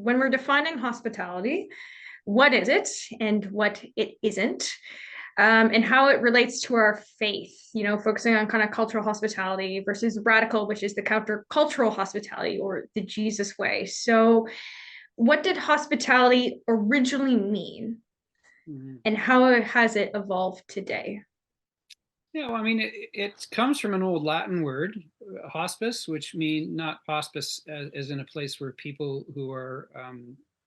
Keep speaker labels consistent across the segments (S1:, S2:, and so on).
S1: when we're defining hospitality, what is it and what it isn't, and how it relates to our faith, focusing on kind of cultural hospitality versus radical, which is the countercultural hospitality or the Jesus way. So, what did hospitality originally mean, and how has it evolved today?
S2: Yeah, well, I mean, it comes from an old Latin word, hospice, which mean not hospice as in a place where people who are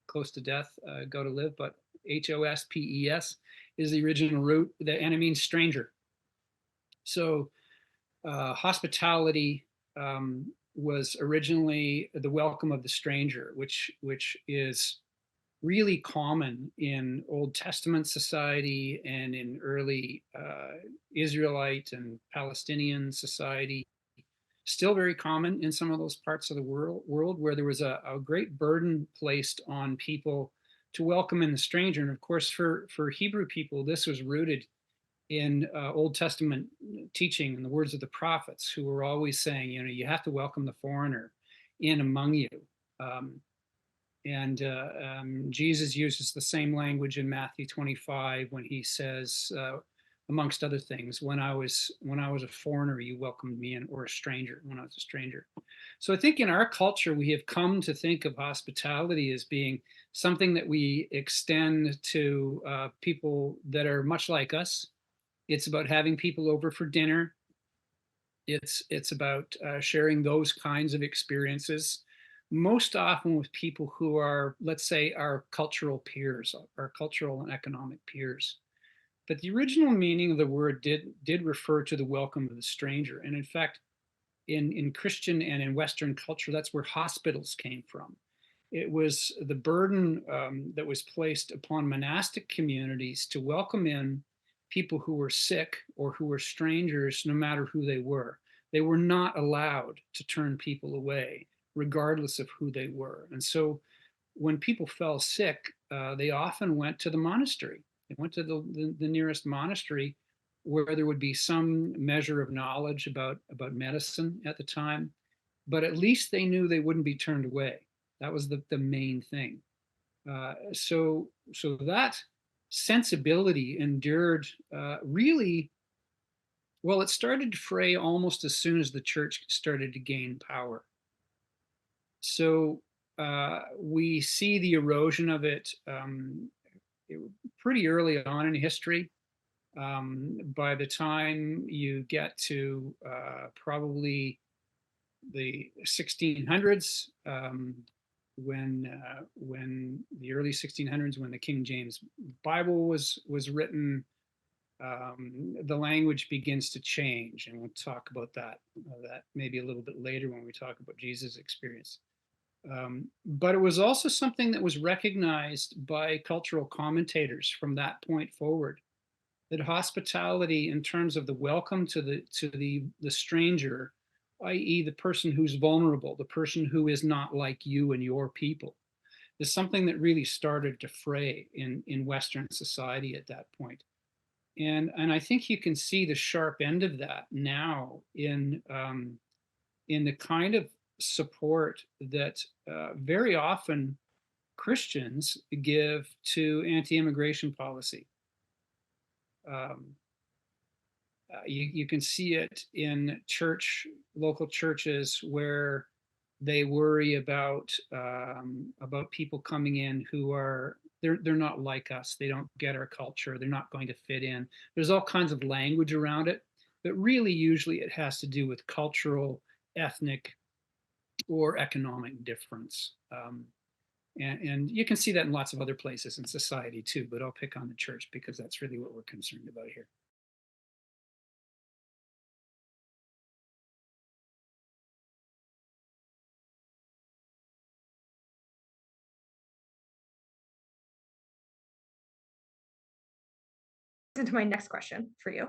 S2: close to death go to live, but hospes is the original root, and it means stranger. So hospitality was originally the welcome of the stranger, which is really common in Old Testament society and in early Israelite and Palestinian society. Still very common in some of those parts of the world where there was a great burden placed on people to welcome in the stranger. And of course, for Hebrew people, this was rooted in Old Testament teaching and the words of the prophets, who were always saying, you have to welcome the foreigner in among you. Um, and Jesus uses the same language in Matthew 25 when he says, amongst other things, when I was a foreigner, you welcomed me in, or a stranger, when I was a stranger. So I think in our culture, we have come to think of hospitality as being something that we extend to people that are much like us. It's about having people over for dinner. It's about sharing those kinds of experiences, most often with people who are, let's say, our cultural peers, our cultural and economic peers. But the original meaning of the word did refer to the welcome of the stranger. And in fact, in Christian and in Western culture, that's where hospitals came from. It was the burden that was placed upon monastic communities to welcome in people who were sick or who were strangers, no matter who they were. They were not allowed to turn people away, regardless of who they were. And so when people fell sick, they often went to the monastery. They went to the nearest monastery where there would be some measure of knowledge about medicine at the time, but at least they knew they wouldn't be turned away. That was the main thing. So that sensibility endured really well. It started to fray almost as soon as the church started to gain power. So we see the erosion of it pretty early on in history. By the time you get to probably the 1600s, when the early 1600s, when the King James Bible was written, the language begins to change, and we'll talk about that maybe a little bit later when we talk about Jesus' experience. But it was also something that was recognized by cultural commentators from that point forward, that hospitality, in terms of the welcome to the stranger, i.e., the person who's vulnerable, the person who is not like you and your people, is something that really started to fray in Western society at that point. And I think you can see the sharp end of that now in the kind of support that very often Christians give to anti-immigration policy. You can see it in local churches, where they worry about people coming in who are they're not like us. They don't get our culture. They're not going to fit in. There's all kinds of language around it, but really, usually, it has to do with cultural, ethnic, or economic difference. And you can see that in lots of other places in society too, but I'll pick on the church because that's really what we're concerned about here.
S1: Into my next question for you,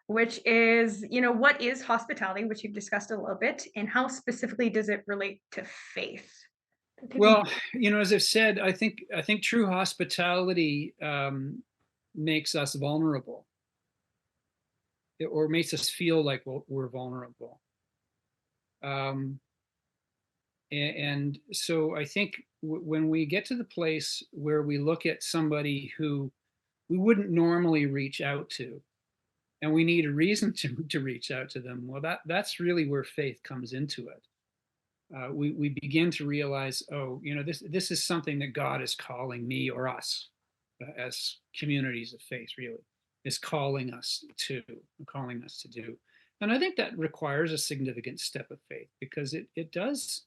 S1: which is, what is hospitality, which you've discussed a little bit, and how specifically does it relate to faith?
S2: Well, as I've said, I think true hospitality makes us vulnerable, or makes us feel like we're vulnerable. Um, And so I think when we get to the place where we look at somebody who we wouldn't normally reach out to, and we need a reason to reach out to them, well, that's really where faith comes into it. We begin to realize, oh, this is something that God is calling me or us as communities of faith, really, is calling us to do. And I think that requires a significant step of faith, because it does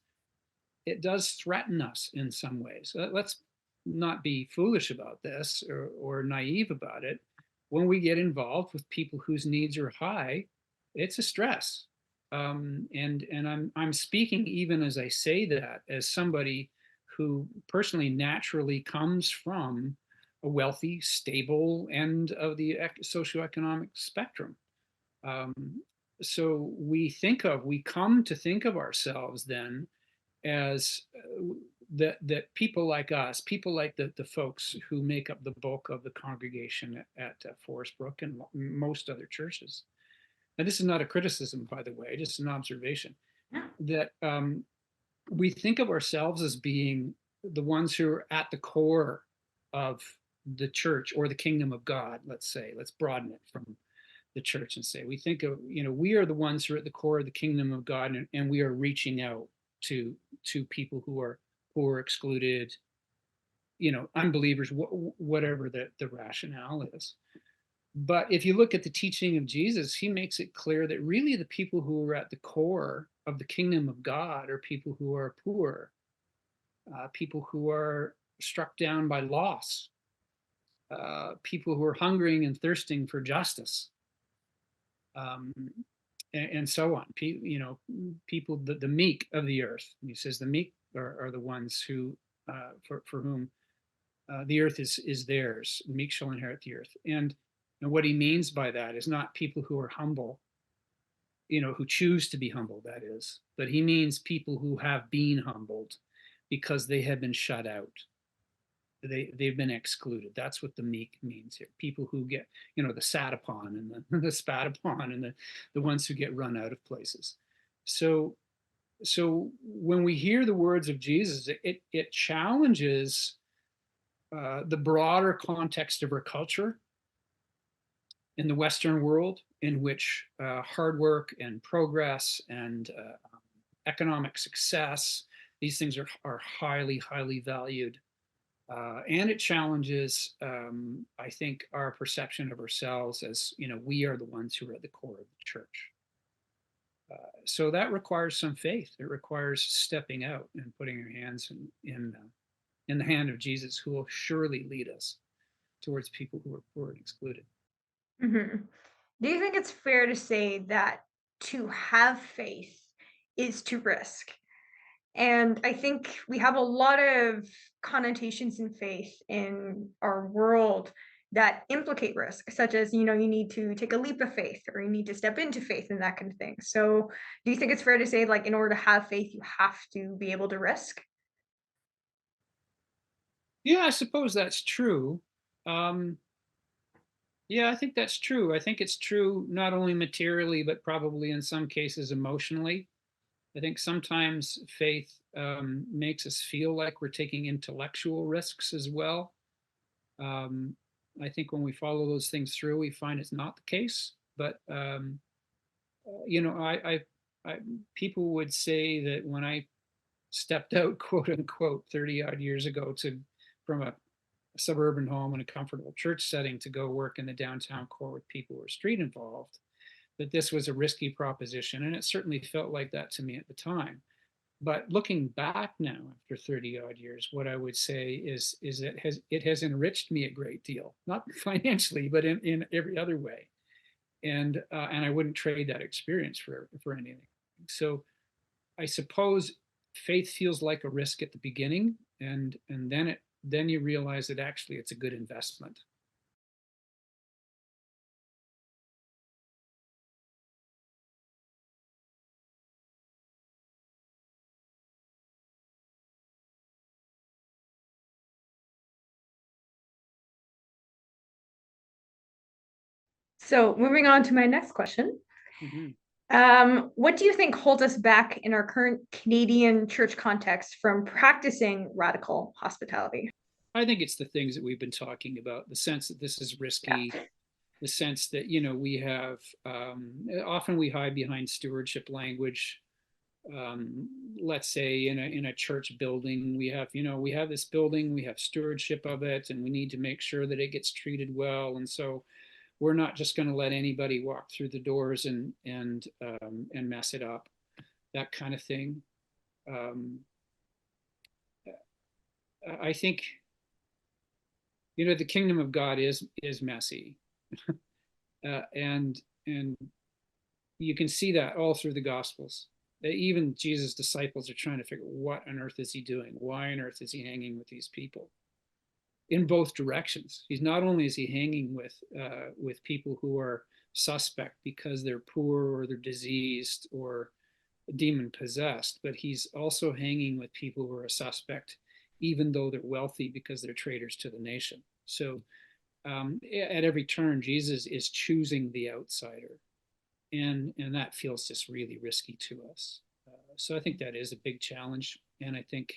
S2: threaten us in some ways. Let's not be foolish about this, or naive about it. When we get involved with people whose needs are high, it's a stress. And I'm speaking, even as I say that, as somebody who personally naturally comes from a wealthy, stable end of the socioeconomic spectrum. Um, so we come to think of ourselves then as that people like us, people like the folks who make up the bulk of the congregation at Forest Brook and most other churches. And this is not a criticism, by the way, just an observation,
S1: Yeah.
S2: that we think of ourselves as being the ones who are at the core of the church or the kingdom of God, let's say. Let's broaden it from the church and say, we think of, we are the ones who are at the core of the kingdom of God, and we are reaching out to people who are excluded, unbelievers, whatever the rationale is. But if you look at the teaching of Jesus, he makes it clear that really the people who are at the core of the kingdom of God are people who are poor, people who are struck down by loss, people who are hungering and thirsting for justice, um, and so on. People, the meek of the earth. He says the meek are the ones who, for whom the earth is theirs. The meek shall inherit the earth. And what he means by that is not people who are humble, who choose to be humble, that is, but he means people who have been humbled because they have been shut out. They've been excluded. That's what the meek means here. People who get, the sat upon and the spat upon, and the ones who get run out of places. So when we hear the words of Jesus, it challenges the broader context of our culture in the Western world, in which hard work and progress and economic success, these things are highly, highly valued. And it challenges, I think, our perception of ourselves as, we are the ones who are at the core of the church. So that requires some faith. It requires stepping out and putting your hands in the hand of Jesus, who will surely lead us towards people who are poor and excluded.
S1: Mhm. Do you think it's fair to say that to have faith is to risk? And I think we have a lot of connotations in faith in our world that implicate risk, such as, you need to take a leap of faith or you need to step into faith and that kind of thing. So, do you think it's fair to say, like, in order to have faith, you have to be able to risk?
S2: Yeah, I suppose that's true. Um, yeah, I think that's true. I think it's true not only materially, but probably in some cases emotionally. I think sometimes faith makes us feel like we're taking intellectual risks as well. Um, I think when we follow those things through, we find it's not the case. But I people would say that when I stepped out, quote unquote, 30 odd years ago to from a suburban home and a comfortable church setting to go work in the downtown core with people who are street involved, that this was a risky proposition, and it certainly felt like that to me at the time. But looking back now, after 30 odd years, what I would say is that it has enriched me a great deal, not financially, but in every other way. And I wouldn't trade that experience for anything. So I suppose faith feels like a risk at the beginning, and then you realize that actually it's a good investment.
S1: So, moving on to my next question.
S2: Mhm.
S1: What do you think holds us back in our current Canadian church context from practicing radical hospitality?
S2: I think it's the things that we've been talking about, the sense that this is
S1: Yeah.
S2: risky, the sense that, we have, often we hide behind stewardship language. Let's say in a church building, we have this building, we have stewardship of it, and we need to make sure that it gets treated well. And so we're not just going to let anybody walk through the doors and mess it up, that kind of thing. Um, I think the kingdom of God is messy, and you can see that all through the Gospels. Even Jesus' disciples are trying to figure what on earth is he doing? Why on earth is he hanging with these people? In both directions. He's not only is he hanging with people who are suspect because they're poor or they're diseased or demon possessed, but he's also hanging with people who are a suspect, even though they're wealthy because they're traitors to the nation. So at every turn, Jesus is choosing the outsider, and that feels just really risky to us. So I think that is a big challenge, and I think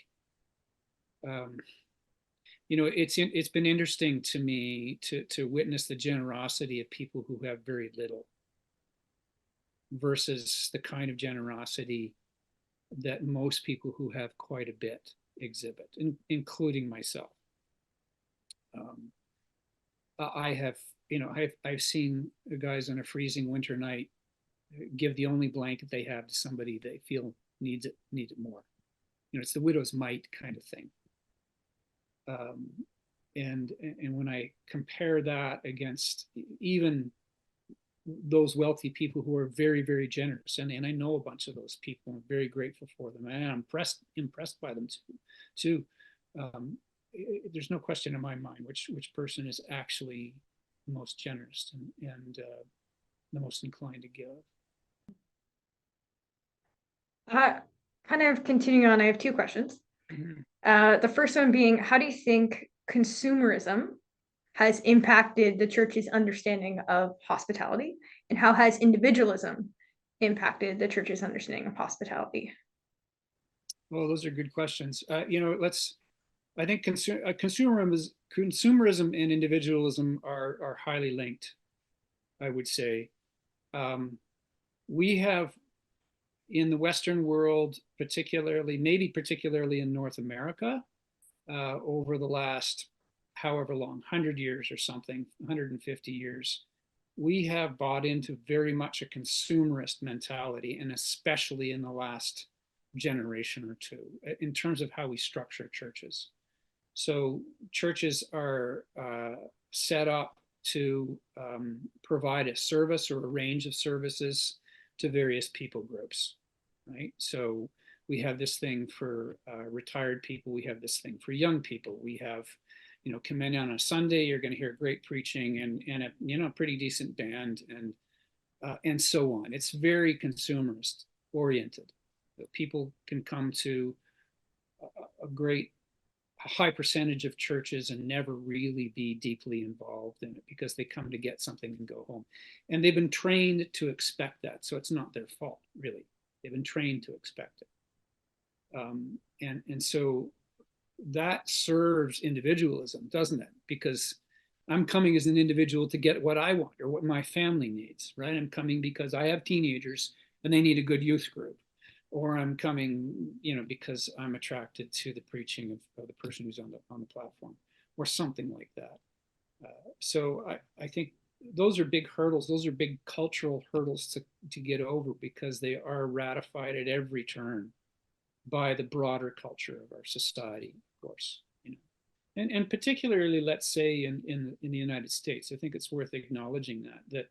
S2: um, it's been interesting to me to witness the generosity of people who have very little versus the kind of generosity that most people who have quite a bit exhibit, including myself. Um, I have, I've seen guys on a freezing winter night give the only blanket they have to somebody they feel needs it more. It's the widow's mite kind of thing. Um, and when I compare that against even those wealthy people who are very, very generous, and I know a bunch of those people, I'm very grateful for them, and I'm impressed by them too. Um, there's no question in my mind which person is actually the most generous and the most inclined to give.
S1: Uh, Kind of continuing on, I have two questions.
S2: Mhm.
S1: The first one being, how do you think consumerism has impacted the church's understanding of hospitality? And how has individualism impacted the church's understanding of hospitality?
S2: Well, those are good questions. I think consumerism and individualism are highly linked, I would say. Um, we have in the Western world, maybe particularly in North America, over the last however long, 100 years or something, 150 years, we have bought into very much a consumerist mentality, and especially in the last generation or two, in terms of how we structure churches. So churches are set up to provide a service or a range of services to various people groups, right? So we have this thing for retired people. We have this thing for young people. We have, come in on a Sunday, you're going to hear great preaching and a pretty decent band and so on. It's very consumerist oriented. People can come to a great high percentage of churches and never really be deeply involved in it because they come to get something and go home. And they've been trained to expect that. So it's not their fault, really. They've been trained to expect it. And so that serves individualism, doesn't it? Because I'm coming as an individual to get what I want or what my family needs, right? I'm coming because I have teenagers and they need a good youth group, or I'm coming, because I'm attracted to the preaching of the person who's on the platform, or something like that. So I think those are big hurdles. Those are big cultural hurdles to get over because they are ratified at every turn by the broader culture of our society, of course. And particularly, let's say in the United States, I think it's worth acknowledging that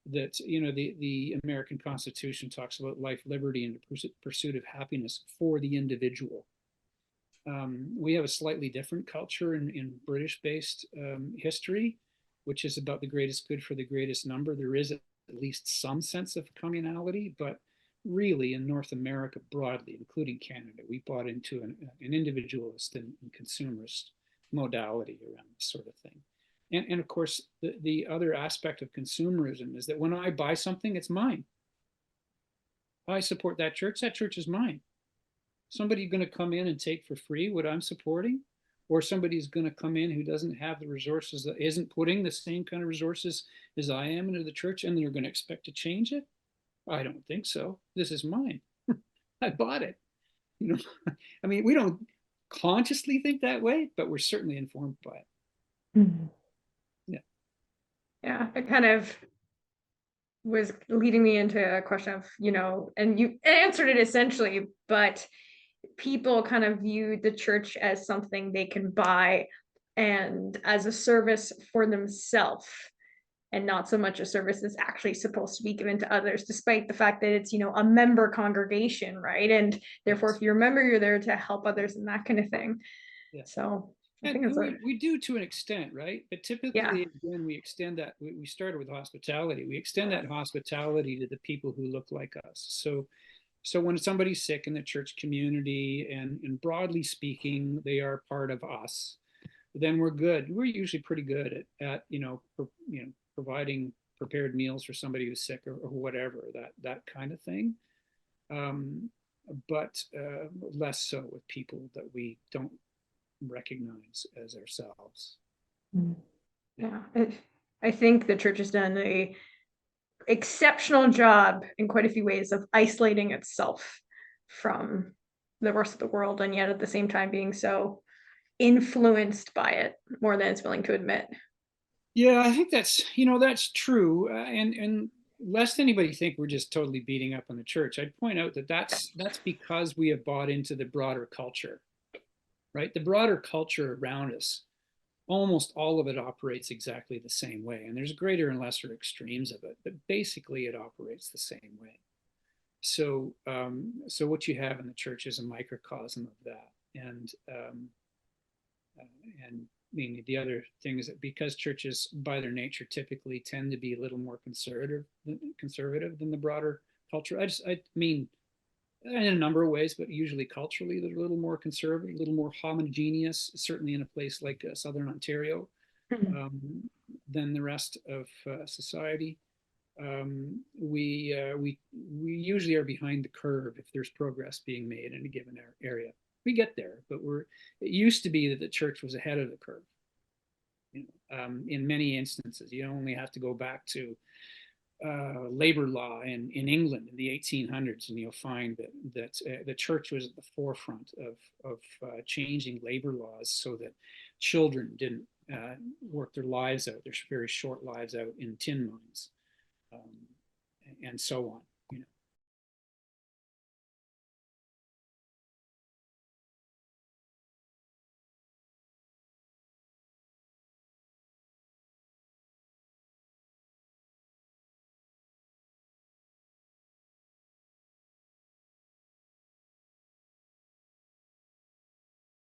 S2: the American Constitution talks about life, liberty, and the pursuit of happiness for the individual. We have a slightly different culture in British-based history, which is about the greatest good for the greatest number. There is at least some sense of communality, but really in North America broadly, including Canada, we bought into an individualist and consumerist modality around this sort of thing. And of course, the other aspect of consumerism is that when I buy something, it's mine. I support that church. That church is mine. Somebody going to come in and take for free what I'm supporting, or somebody's going to come in who doesn't have the resources, that isn't putting the same kind of resources as I am into the church, and they're going to expect to change it? I don't think so. This is mine. I bought it. You know, I mean, we don't consciously think that way, but we're certainly informed by it.
S1: Mhm.
S2: Yeah.
S1: Yeah, it kind of was leading me into a question of, and you answered it essentially, but people kind of view the church as something they can buy and as a service for themselves, and not so much a service that's actually supposed to be given to others, despite the fact that it's, a member congregation, right? And therefore,
S2: Yes.
S1: if you're a member, you're there to help others and that kind of thing.
S2: Yeah.
S1: So I
S2: And
S1: think it's
S2: we do to an extent, right? But
S1: yeah.
S2: typically, again, we extend that. We started with hospitality. We extend that hospitality to the people who look like us. So when somebody's sick in the church community, and broadly speaking, they are part of us, then we're good. We're usually pretty good at providing prepared meals for somebody who's sick, or whatever, that kind of thing. Um, but less so with people that we don't recognize as ourselves.
S1: Yeah, I think the church has done a exceptional job in quite a few ways of isolating itself from the rest of the world, and yet at the same time being so influenced by it more than it's willing to admit.
S2: Yeah, I think that's true, and lest anybody think we're just totally beating up on the church, I'd point out that that's because we have bought into the broader culture, right? The broader culture around us, almost all of it operates exactly the same way, and there's greater and lesser extremes of it, but basically it operates the same way. So what you have in the church is a microcosm of that, uh, and I mean, the other thing is that because churches, by their nature, typically tend to be a little more conservative than the broader culture. I mean, in a number of ways, but usually culturally, they're a little more conservative, a little more homogeneous. Certainly, in a place like Southern Ontario, um, than the rest of society. We usually are behind the curve if there's progress being made in a given area. We get there, but it used to be that the church was ahead of the curve. In many instances, you only have to go back to labor law in England in the 1800s, and you'll find that the church was at the forefront of changing labor laws so that children didn't work their very short lives out in tin mines, and so on.